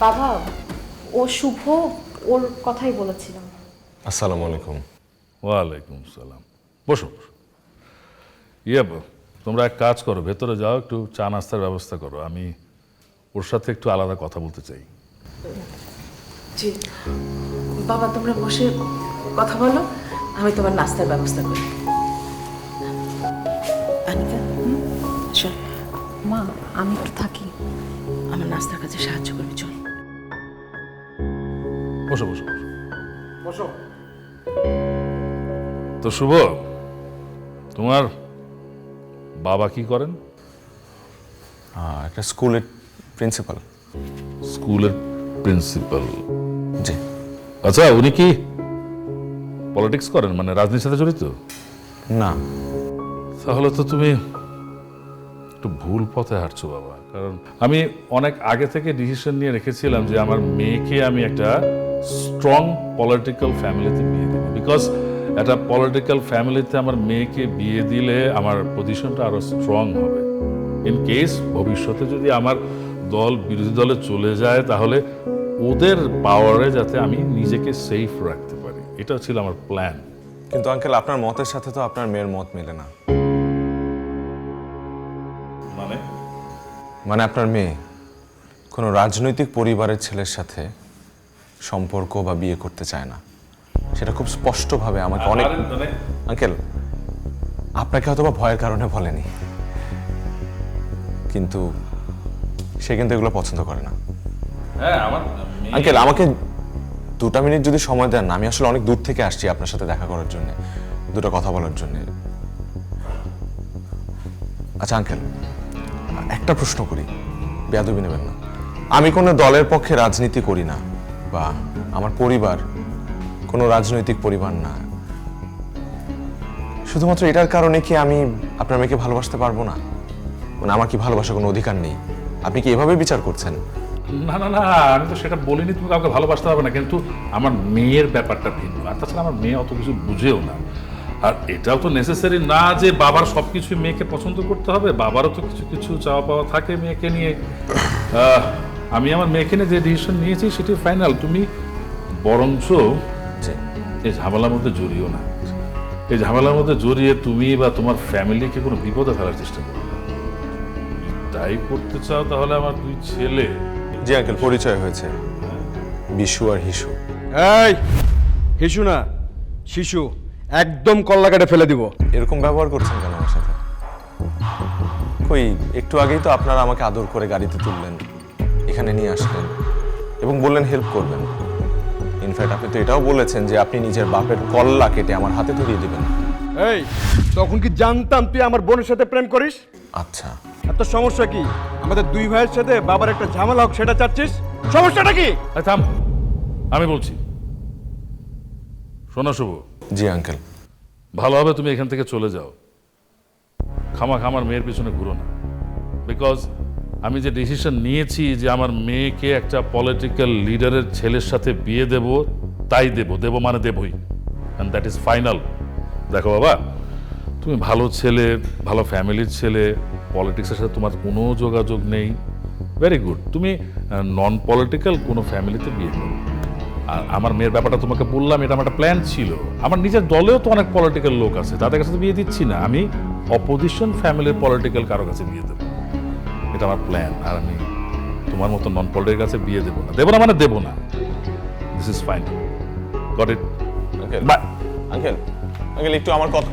বাবা, ও শুভ, ওর কথাই বলেছিলাম। আসসালামু আলাইকুম। ওয়ালাইকুম সালাম। বসো বসো। ইয়ে তোমরা এক কাজ করো, ভেতরে যাও, একটু চা নাস্তার ব্যবস্থা করো। আমি ওর সাথে একটু আলাদা কথা বলতে চাই। জি বাবা, তোমরা বসে কথা বলো, আমি তোমার নাস্তার ব্যবস্থা করি। আনিকা, চল মা, আমি একটু থাকি। আমার নাস্তার কাছে সাহায্য করবি, চল। বসো বসো বসো বসো। তো শুভ, তোমার বাবা কি করেন? একটা স্কুলের প্রিন্সিপাল। স্কুলের প্রিন্সিপাল? জি। আচ্ছা, উনি কি পলিটিক্স করেন, মানে রাজনীতির সাথে জড়িত? না। তাহলে তো তুমি একটু ভুল পথে হাঁটছো বাবা। কারণ আমি অনেক আগে থেকে ডিসিশন নিয়ে রেখেছিলাম যে আমার মেয়েকে আমি একটা স্ট্রং পলিটিক্যাল ফ্যামিলিতে বিয়ে দেবো। বিকজ একটা পলিটিক্যাল ফ্যামিলিতে আমার মেয়েকে বিয়ে দিলে আমার পজিশনটা আরো স্ট্রং হবে। ইন কেস ভবিষ্যতে যদি আমার দল বিরোধী দলে চলে যায়, তাহলে ওদের পাওয়ারে যাতে আমি নিজেকে সেফ রাখতে পারি, এটা ছিল আমার প্ল্যান। কিন্তু আঙ্কেল, আপনার মতের সাথে তো আপনার মেয়ের মত মেলে না। মানে আপনার মেয়ে কোনো রাজনৈতিক পরিবারের ছেলের সাথে সম্পর্ক বা বিয়ে করতে চায় না, সেটা খুব স্পষ্টভাবে আমাকে অনেক। আঙ্কেল, আপনাকে হয়তো বা ভয়ের কারণে বলেনি, কিন্তু সে কিন্তু এগুলো পছন্দ করে না। হ্যাঁ, আমার আঙ্কেল, আমাকে 2টা মিনিট যদি সময় দেন, আমি আসলে অনেক দূর থেকে আসছি আপনার সাথে দেখা করার জন্য, দুটো কথা বলার জন্য। আচ্ছা আঙ্কেল, একটা প্রশ্ন করি, বেয়াদবি নেবেন না। আমি কোনো দলের পক্ষে রাজনীতি করি না, বা আমার পরিবার কোনো রাজনৈতিক পরিবার না। শুধুমাত্র এটার কারণে কি আমি আপনার মেয়েকে ভালোবাসতে পারবো না? মানে আমার কি ভালোবাসার কোনো অধিকার নেই? আপনি কি এভাবে বিচার করছেন? না না না, আমি তো সেটা বলিনি তুমি কাউকে ভালোবাসতে হবে না, কিন্তু আমার মেয়ের ব্যাপারটা ভিন্ন। আর তাছাড়া আমার মেয়ে অত কিছু বুঝেও না। আর এটাও তো নেসেসারি না যে বাবার সবকিছু মেয়েকে পছন্দ করতে হবে। বাবারও তো কিছু কিছু চাওয়া পাওয়া থাকে মেয়েকে নিয়ে। আমি আমার মেয়েকে নিয়ে যে ডিসিশন নিয়েছি সেটি ফাইনাল। তুমি বরঞ্চ এই ঝামেলার মধ্যে জড়িও না। এই ঝামেলার মধ্যে জড়িয়ে তুমি বা তোমার ফ্যামিলিকে কোনো বিপদে ফেলার চেষ্টা করো না। তাই করতে চাও তাহলে আমার 2 ছেলে। জি আঙ্কেল, পরিচয় হয়েছে, বিশু আর হিসু। এই হিসু না, শিশু, একদম কল্লা কেটে ফেলে দিব। এরকম ব্যবহার করছেন কেন আমার সাথে? কই, একটু আগেই তো আপনারা আমাকে আদর করে গাড়িতে তুললেন, এখানে নিয়ে আসলেন এবং বললেন হেল্প করবেন। ইনফ্যাক্ট আপনি তো এটাও বলেছেন যে আপনি নিজের বাপের কল্লা কেটে আমার হাতে ধরিয়ে দিবেন। এই, তখন কি জানতাম তুই আমার বোনের সাথে প্রেম করিস? আচ্ছা, এত সমস্যা কি? আমাদের 2 ভাইয়ের সাথে বাবার একটা ঝামেলা হোক সেটা চাচ্ছিস? সমস্যাটা কি? থাম, আমি বলছি। শোনো শুভ, জি আঙ্কেল। ভালো হবে তুমি এখান থেকে চলে যাও। আমার মেয়ের পিছনে ঘুরো না। বিকজ আমি যে ডিসিশন নিয়েছি যে আমার মেয়েকে একটা পলিটিক্যাল লিডারের ছেলের সাথে বিয়ে দেব, তাই দেব মানে দেবই। And that is final. দেখো বাবা, তুমি ভালো ছেলে, ভালো ফ্যামিলির ছেলে, পলিটিক্সের সাথে তোমার কোনো যোগাযোগ নেই, ভেরি গুড। তুমি নন পলিটিক্যাল কোনো ফ্যামিলিতে বিয়ে করো। আর আমার মেয়ের ব্যাপারটা তোমাকে বললাম, এটা আমার একটা প্ল্যান ছিল। আমার নিজের দলেও তো অনেক পলিটিক্যাল লোক আছে, তাদের কাছে বিয়ে দিচ্ছি না। আমি অপোজিশন ফ্যামিলির পলিটিক্যাল কারো কাছে বিয়ে দেবো, এটা আমার প্ল্যান। আর আমি তোমার মতো নন পলিটিক্যাল কাছে বিয়ে দেবো না মানে দেবো না। This is fine, got it? Uncle, uncle, uncle একটু আমার কথা